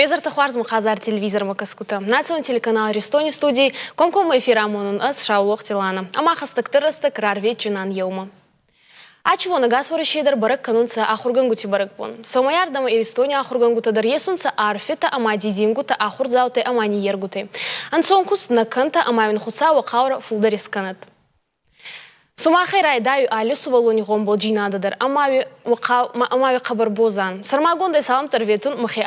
Везарта Хуарзм Хазар телевизор Макаскута. Национальный телеканал Рестони студии. Комком эфира монун ас Шаулох Тилана. Амахастык тырыстык рарвет джинан еума. Ачво нагас ворышедер барак канунца ахургангути баракпон. Самаярдама и Рестони ахургангутадар есунца арфита ама дидингута ахурзауте ама ниергуте. Ансонкус наканта амавин хуца вакаура фулдарисканат. Сумахай райдаю али сувалони гомбол джинададыр амави хабар бозан. Сармагондай салам тарветун махи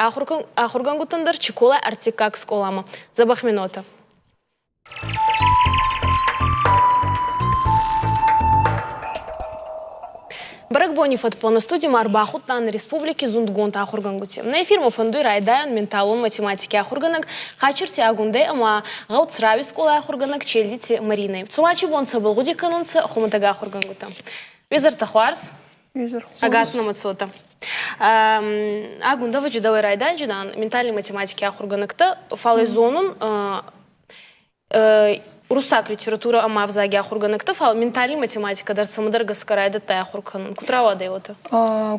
ахургангутандар чикола артикак сколама. Забахминота. Баракбони фатпо на студии Марбахут на республике Зундгонта ахургангути. На эфир фондуй райдайон менталон математики ахурганак хачерти агунде ама гаутсрави скола ахурганак челдити Мариной. Цумачи вонца болгуди канунца хуматага ахургангута. Везарта Хуарс. Агасна мацота. Агунда ваджидавай райдан джидан ментальной математики ахурганакта фалайзонун Русак литература ама в заге ахурганакта фал ментальной математика дар самадарга скарайда тай ахуркан. Кутрава дайота?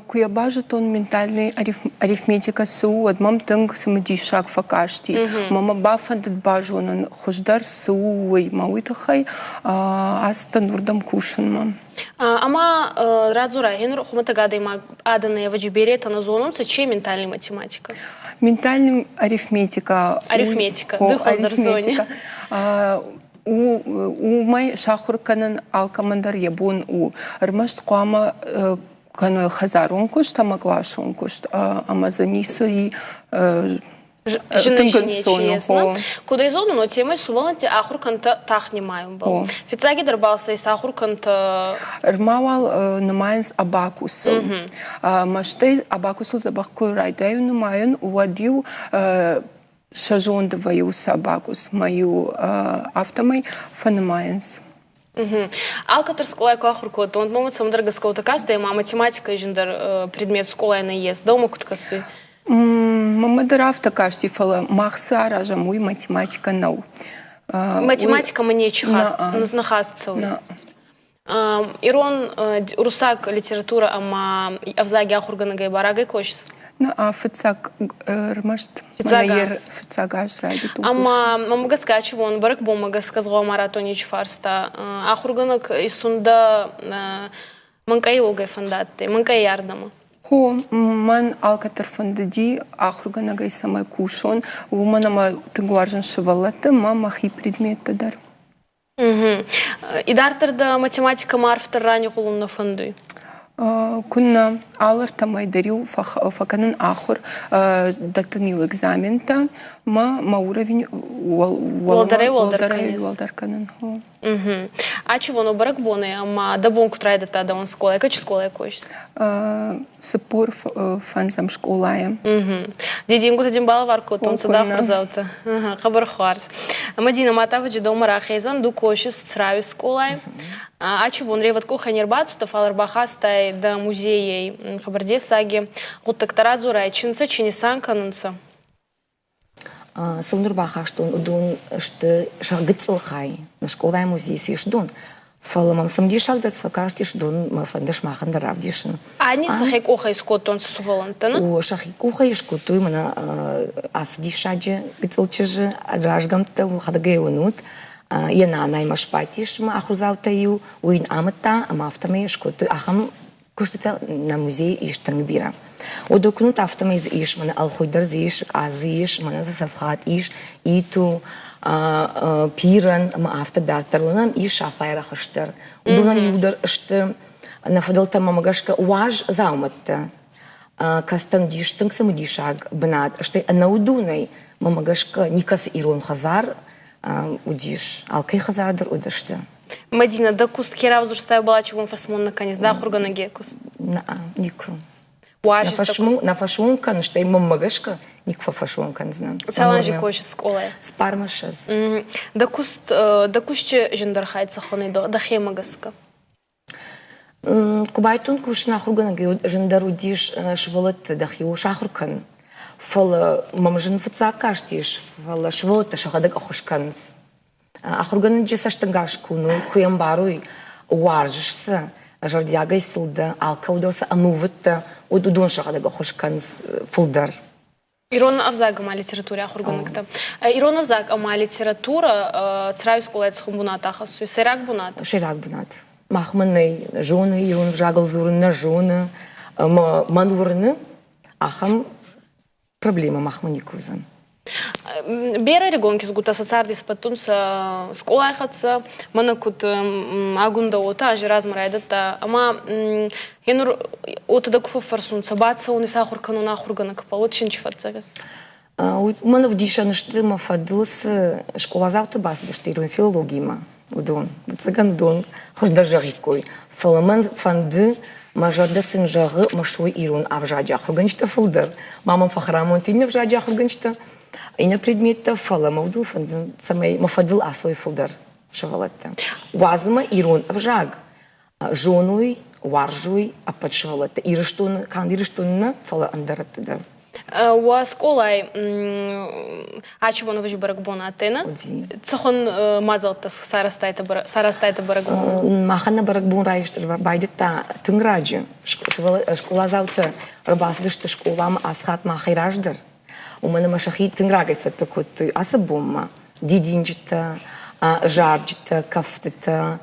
Куябажа тон ментальный арифметика су адмам тынг самадишак факашти. Мама бафандат бажонан хождар суой мауитахай астан урдам кушан мам. Ама радзура генру хуматага дайма аданная ваджиберета на зонунца че ментальная математика? Ментальная арифметика. Арифметика. Арифметика. У май шахурканан алкамандар ябон у армашт қуама кано хазарун кушт амаглашун кушт амазаниса и жинешинечесно. Куда изону, но темой суваланти ахурканта тахнимаем был. Фицаги дербался и сахурканта. Рмавал намайнс абакусу. Маштей абакусу забахкой райдаю намайен уводил шажон двою собакус мою автомой фанамайнс. Алкатер сколай кахуркот, он момент самдарга скаута каста и математика и жендар предмет сколай на ес. Дома куткасы. Мамадар автокашти фала махсара жамуй математика нау. Математика мне чихаст нахастцев. Ирон русак литература ама авзаги ахурганагай барагай кошис. На фицак рмашт манайер фицагаш ради тупуш. Ама мамага скачу вон барак бомага сказала маратонич фарста. Ахурганак исунда манкай огай фандатте, манкай ярдама. Хо ман алкатер фандади ахурганагай самай кушон. Вуманама тыгуаржан шивалаты махи предмет тадар. Идартырда математика марфтар ранее хулунна фандуй. كنا أول تمايدريو فكان آخر دكتنيو إكزامنتا ما уровень والدر كانن هو. Чего но барак боны, ама да бонку трайда та да он школа, какая школа якоś? Сапур фанзам школаем. Дедингу та димбала варко, тон сюда фарзалта. Хабар харс. Мадина матава же дома рахезан ду коши срави школаем. Чего он реват ко ханербацу та фаларбахастай да музеей хабарде саги. Вот так тарадзура чинца чинисан канунца. Сылнурбаха что удун что шагыцлхай на школа музей сишдун фалмам самди шагдацва каждый шдун мафандаш махан равдишин они сахик охай скотон сувалантана у шахик охай шкотуй мана асди шаджи гыцлчыжы ажажгамта хадагеунут яна наймашпатиш ма ахузаутаю уин амата амафтаме шкотуй ахам куштата на музей иштангбира ودوكنوت أفتميز إيش من الخيدر زيش عزيش من السفخات إيش إيتو بيرن ما أفتر دارترونام إيش شافايرا خشتر ودونان يودر إشتر نفضلت ما مجاشك واج زاومت كاستن ديش تنكسم ديشاج بنات إشتى نودوني ما مجاشك نيكاس إيرون خزار وديش алкей خزار در ودشتر Мадина да куст керав зурстая была чего фасмон наконец да хурганагекус на нику на фашунка, на что ему магашка, никаква фашунка не знаю. Целанжи коши сколая. Спармашез. Да кусче жендархайца хоны да хемагаска. Кубайтун куш на хурганаги жендарудиш швалат да хиу шахуркан. Фал мамжен фцакаштиш, фал швалат шахадак ахушканс. Ахурганаги саштангашку, ну куямбаруй уаржишса. Жардиага сылда, алка удалса анувытта, удун шахадага хошканс фулдар. Ирон Авзаг ама литература ахурганыкта. Ирон Авзаг ама литература цраю скулайт схумбунат ахасу. Серак бунат? Ширак бунат. Махманный жоны, Ирон Авзагал зурны жоны, манурны, ахам проблема махмани кузан. Бера регонки сгута сацардис патунса скулайхатса, манакут агунда ота ажи размарайдата, ама енур ота да куфа фарсунца, баца он иса ахуркану на ахурганак получин чифатсагас. Мана вдиша нышты ма фадылс школа завта бас дышты Ирон филологима. Удон, цыган дон, хош даже рикой. Фаламан фанды мажарда сынжағы машуй Ирон Авжаджа ахурганчта фылдыр. Мамам фахрамон түйне Авжаджа ахурганчта. Ина предметта фала мауду фанды самай мафадыл аслой фылдыр. Шавалатта. Вазыма Ирон Авжаг. Жонуй, варжуй, ападшавалатта. Ирыштуны, кан ирыштуны фала андараттыдар. Ва сколай ачвону виж барагбона атена. Цахон мазалта сарастайта барагбон. Махана барагбон райштыр байдыта тынграджы. Школа завты рабаздышты школам асхат махираждыр. У мене машахи тынграгайса такой асабомма. Дидинджита, жарджита, кафтыта,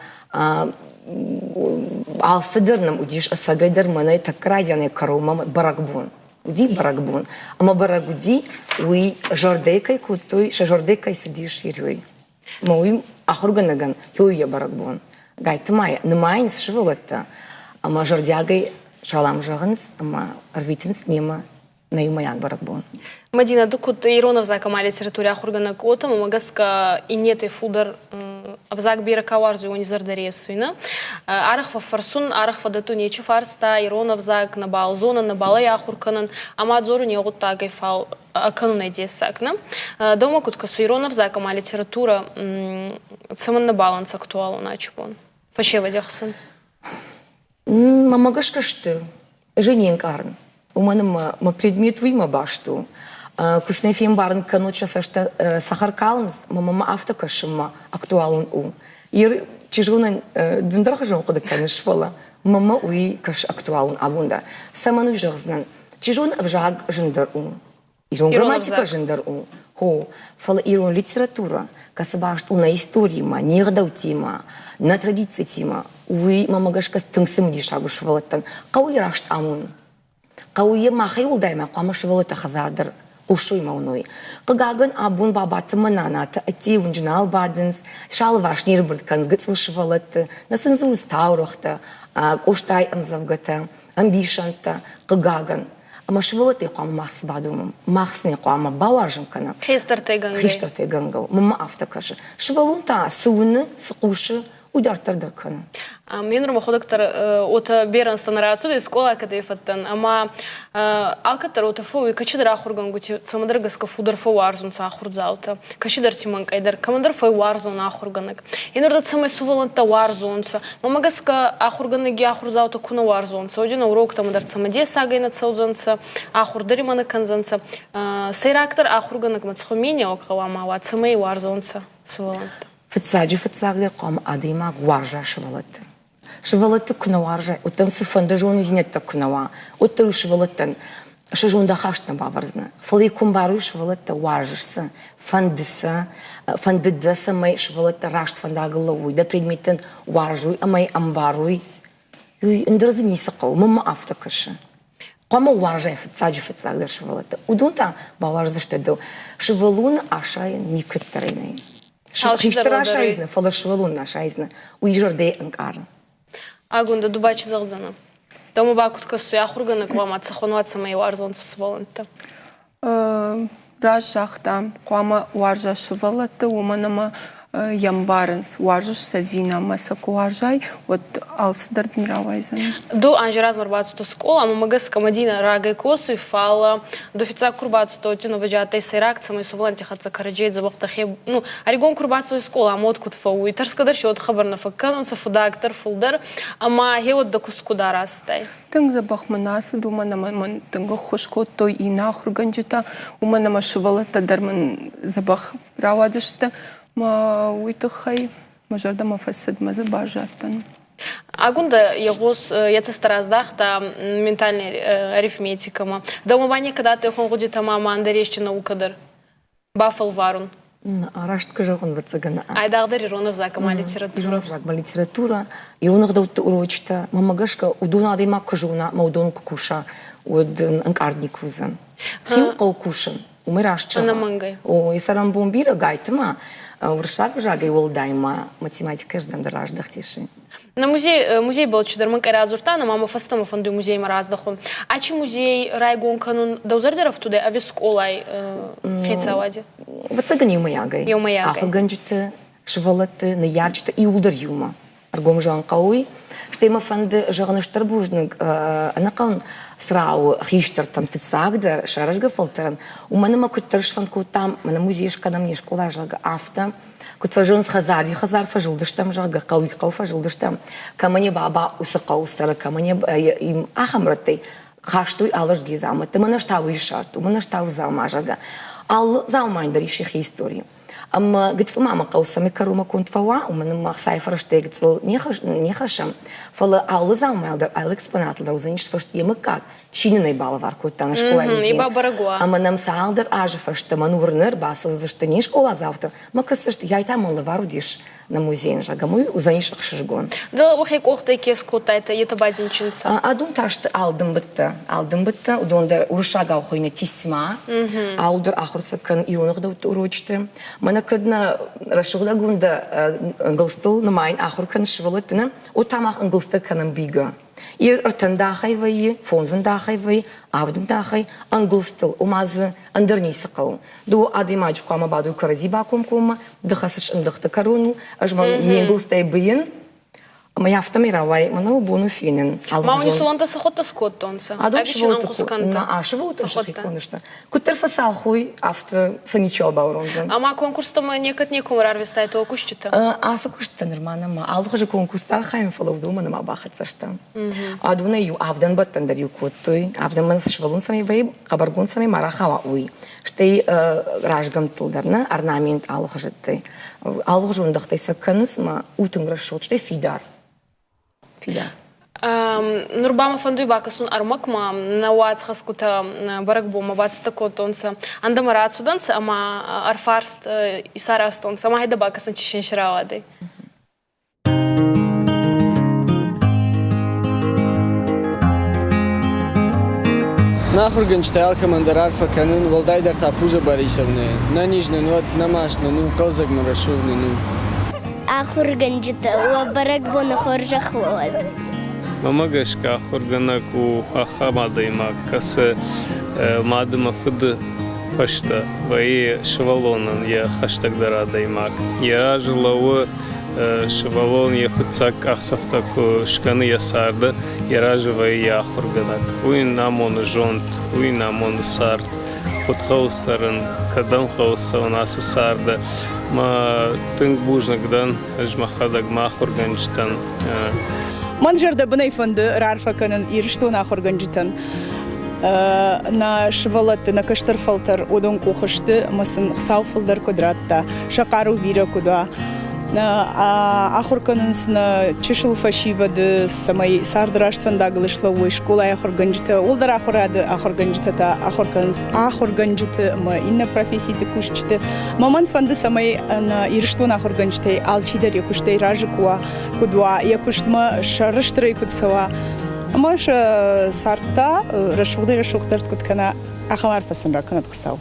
алсыдырным удиш асагайдыр мене такрадяны карумам барагбон. Уди барагбон. Ама барагуди уи жордекай кутой, ша жордекай сидиш ирюй. Мауим ахурганаган, юя барагбон. Гайты майя, нымайнс шывалатта. Ама жордягай шалам жағынс, ама арвитинс нема наймаян барагбон. Мадина, докут Ирон Авзаг ама литература ахурганак ота, магаска и нет и фудар Авзаг бира каварзу он зардаресуина. Арахва фарсун, арахва дату нече фарста, Ирон Авзаг на балзона, на балай ахурканан, ама дзору не огутагай фал аканунай десакна. Дома кутка су Ирон Авзаг ама литература цаман на баланс актуалу начупон. Фашева дяхсан. Мамагашкашты, жененкарн. У мене ма предмет вима башту. Кусне фим барн кануча сашта сахаркалмс, мама автокашыма актуалын у. Ир чижуна дындархажын куды канышвала. Мама уи каш актуалын авунда. Саману жагзнан. Чижун авжаг жындар у. Ирон грамматика жындар у. Хо, фала ирон литература. Касабашт у на истории ма, нигдаутима, на традиции тима. Уи мама гашка тыңсым дишагушвалаттан. Кауи рашт амун. Кауи махай улдайма камашвалата хазардыр. Ушуй мауной. Кагаган абун бабаты мананаты, ати унжинал бадынс, шал вашнир бұртканс гыцылшывалаты, насынзыл стаурахта, коштай амзавгата, амбишанта, кагаган. Ама шывалаты қуама мақсы бадумым, мақсыне қуама бауаржымкана. Хестартай гангай. Хестартай гангау, мама автокашы. Шывалунта суыны, сықушы, уйдартырдыр каны. Мен рұма ходактар ота беран станарацу да скола кадефаттан, ама алкаттар ота фау и качидар ахурган гути самадар гаска фудар фау арзун са ахурдзаута, качидар тиман кайдар, камандар фау арзун ахурганак. Ен ордат самай суваланта арзунца, мама гаска ахурганаги ахурдзаута куна арзунца, один урок тамадар самаде сагайна цаудзанца, ахурдари мана канзанца, сайрактар ахурганак мацхумения окала мава, самай арзунца суваланта. Фитсаджи фитсагли қам адима гуаржа шывалаты. Шывалаты күнаваржа, оттан сыфанда жон изнетта күнава. Оттар шывалаттан шыжонда хаштан баварзна. Фалы кумбару шывалатта варжышсы, фандысы, фандыдысы май шывалатта рашт фандагылауй, да предметтен варжуй, амай амбаруй. Юй индырзы нисықау, мама автокашы. Қама варжай фитсаджи фитсагли шывалаты. Удунта баварзы штаду. Шывалун ашайын никыттарайнай. Хиштара шайзна, фала шывалун на шайзна. Уйжырдей анкарын. Агунда дубачи залдзана. Дома бакутка суя хургана квама цахонватса май варзон суваланта. Раз жахта квама варжа шывалата, уманама ямбарынс варжышса вина масаку варжай, вот алсыдар дмировайзан. До анжи размар бацу скола, ама магаска мадина рагай косу и фала, до фица курбацу то тюно ваджатай сайракца май суваланти хатса караджейд забахта хеб, ну, аригон курбацу и скола, ама откут фау, и тарскадарши от хабарна факкананса фудактар, фулдар, ама хеот да кускуда растай. Тынг забахманасы думанама тынга хошко той и нахурганджита, уманама шывалата дарман забах равадышта, ма уйтахай мажарда мафасад маза бажаттан. Агунда егос яцестараздах та ментальная арифметика. Да умывание когда ты ходишь там мандарещи наукадыр. Бафл варун. Араштка жагон вацагана. Айдагдар Иронов закама литература. Иронов закама литература. Иронов да урочта. Мамагашка удуна да има кажуна, маудон куша. Од анкардник вузан. Хим каукушан. Умирашча. Она мангай. О, и сарам бомбира гайтма. Вршак жагай волдайма математика ждам драждах тиши. На музей был чудерман каразуртана, мама фастама фонду музей мараздахун. А чи музей райгон канун даузардеров туда, а висколай хейцавади? Вацагани умаягай. И умаягай. Ахаганджите, швалаты, наярчите и удар юма. Аргом жан кауи. Штема фанды жаганыштарбужник, анакан срау хиштартан фицагдер, шаражга фалтаран. У мене ма куттаршван кутам, мене музейшка нам не школа жага авто. Кутважон с хазари, хазар фажылдыштам жага, кауи кау фажылдыштам. Камане баба усакау стара, камане им ахамратей. Хаштуй алаш гизама, ты мене штау ишарту, мене штау зама жага. Ал заумайндар иших истории. قلت ماما قوسة مكرومة كنت فوا ومن ما سايفر اشتيقت نخشم فلا على زمان يقدر على إكسبونات لو زينش فشت يمكك تشيني نيبال فاركو تانا شكوى مزين أما نم سالدر أجا فشت мануврнер басал заштани школа завтра ما كسرت جاي تعمل لفاروديش на музей жагамой узаниш хшжгон. Да охек охтай кескута это ятабадин чинца. Адун ташт алдым битта удондер уршага охойна тисма алдер ахурсакан ионогда урочты. Мана кадна рашугда гунда англстыл на майн ахуркан швалатна утамах англста канам бига. Ir artandachai vai, fonzandachai vai, avdandachai, anglstil, umaz andernисакал. До адимач кама баду каразиба ком, дахасш андахта карун, ажма менглстай бин. Моя автомировая, мана убону финен. Мама не суланта сахота скоттонца. А до чего такое? А что вот тоже конечно. Кутер фасал хуй автор саничал бауронзан. А ма конкурс там некот некому рарвистай то кушчита. А сакушта нормально ма. А лхоже конкурс та хайм фолов дома на мабахаться что. А дуна ю авдан баттан дарю коттой. Авдан ман швалун сами вей, кабаргун сами марахава уй. Штей ражгам тулдарна орнамент алхоже ты. Алхоже ундахтай саканс ма утынграшот штей фидар. Нурбама фандуй бакасун армакма на уац хаскута баракбома бац такотонца андамарат суданца ама арфарст исарастонца ама хайда бакасын чишен ширавады. Нахуй гончтал командар арфа канун волдайдар тафуза барисовне на нижний нот на машну ну козак марашовне ну. Ахурганджита, у баракбона хоржа хлоад. Мамагашка ахурганаку ахамадайма кас мадыма фыды пашта ваи швалонан я хаштагдара даймак. Я жилау швалон я фыцак ахсафтаку шканы ясарды я раживай я ахурганак. Уин намон жонт, уин намон сард. Подхаусаран, кадан хауса у нас сарда. ما تنبوج نقدان أجمع ما خورجنجتن. منجر ده بني فند رعرفة كانن يرشتون خورجنجتن. نا شفلت نا كشتر فلتر ودون كوخشت مسن خساو فلتر كدرات شقارو بيرا كدا. آخر کننس نا چشل فشیو د سمای ساردراش فنداغلش لوی شکولا آخر گنجته ولدر آخر گنجته تا آخر کننس آخر گنجته ما این پروفیسی تکوشته مامان فند سمای نا ایرشتون آخر گنجته آلچی در یکوشته راجکوا کدوا یکوشت ما شرشتری کد سوا ماش سارتا رشودی رشوخترت کد کنا آخر فسن را کند خساو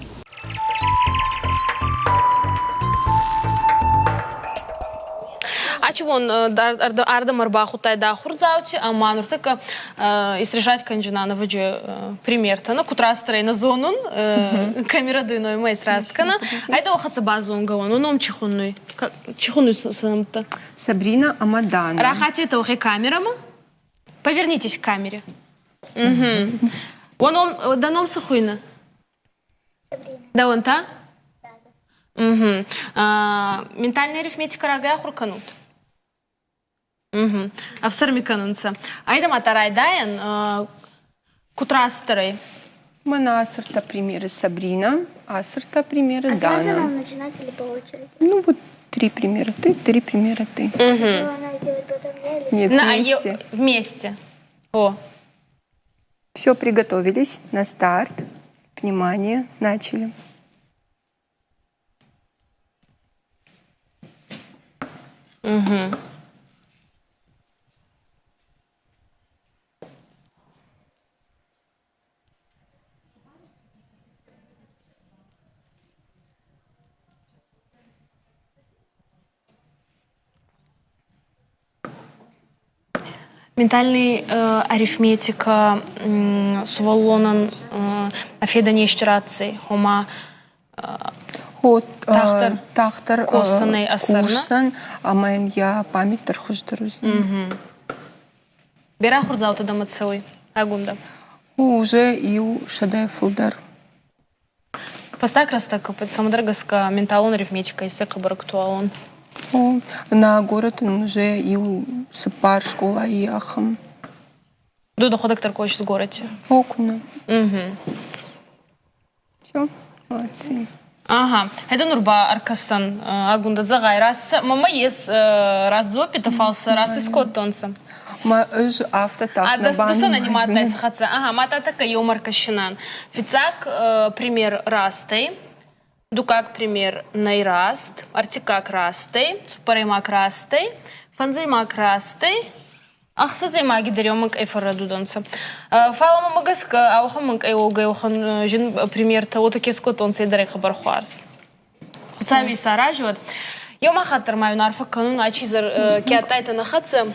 Ачивон арда марбаху тайда хурзаучи, а мануртыка истрежать канджина на воде примерта на кутрастрей на зонун камера дыной мой срасткана. Айда охаца базун галон, ном чихунной. Чихунной самта. Сабрина Амадан. Рахати это охе камерама. Повернитесь к камере. Он даном сахуйна. Да он та? Ментальная арифметика рага хурканут. Авсарми канунца. Айда матарай даян кутрастерой. Мана асарта примеры Сабрина, асарта примеры Дана. Сразу нам начинать или по очереди? Ну вот 3 примера ты, 3 примера ты. Она сделает потом я или Нет, вместе. Вместе. О. Все, приготовились на старт. Внимание, начали. Угу. Ментальный арифметика суваллонан афеда нещираций, хома Тахтар курсаны асырна. Курсан, амайн я память тархуждарузни. Бера хурзаута да мацелый, агунда. Уже и шадай фулдар. Постак растак под самодргаска менталон арифметика и сека барактуалон. На город уже и сыпар школа и ахам. До дохода к таркоч с городе. Окуна. Угу. Все, молодцы. Ага, это нурба аркасан агунда загай раз мама ес раз зопита фалса раз искоттонса. Ма ж автотак А на банк. досан аниматная сахаца. Ага, мата така юмаркашинан. Фицак пример растой. Дукак пример найраст, артикак растой, супаремак растой, фанзаймак растой. Ах, сазаймаги даремак эфарадуданса. Фалама магаска, аухамак эолга эохан жин пример того таки скотонса и дареха бархуарс. Хуцави сараживат. Йома хаттар маю нарфа канун ачизар киатайта нахатса.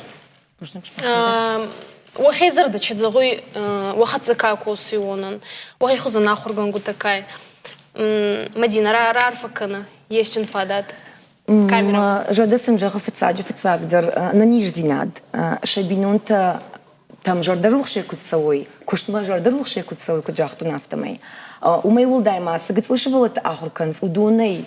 Уахезар да чидзагой вахатса какос ионан. Уахи хуза нахургангу такай. Мадина рарфа кана есть инфадат. Камера. Жадесен жага фицаг дар на ниждинад. Шабинунта там жардарух кутсавой. Куштма жардарух кутсавой куджахту нафтамай. Умай улдай маса гитслышивалат ахуркан удунай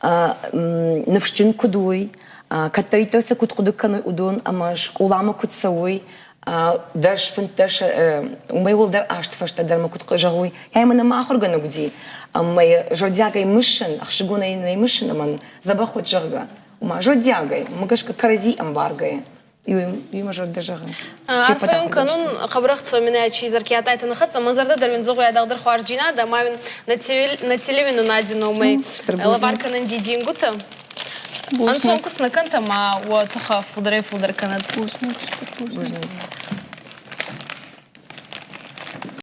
навшчин кудуй. Каттаритоса куткудукканой удун амаш улама кутсавой. Дарш финташ умай улдар аштфашта дарма куткажагуй. Я именно махургану гди. Моя жодягай мышен, ахшигуна и мышен, аман забахот жага. Ума жодягай, магашка карази амбаргай. И мажор дежага. Арфаюн канун хабрахца меня ачизар киатайта нахатса мазарда дарвин зогу ядагдыр хуарджина да мавин на телевину надино мэй лабарка на дидингута. Ансон вкусно канта ма уа туха фударей фудар канат. Вкусно, что вкусно.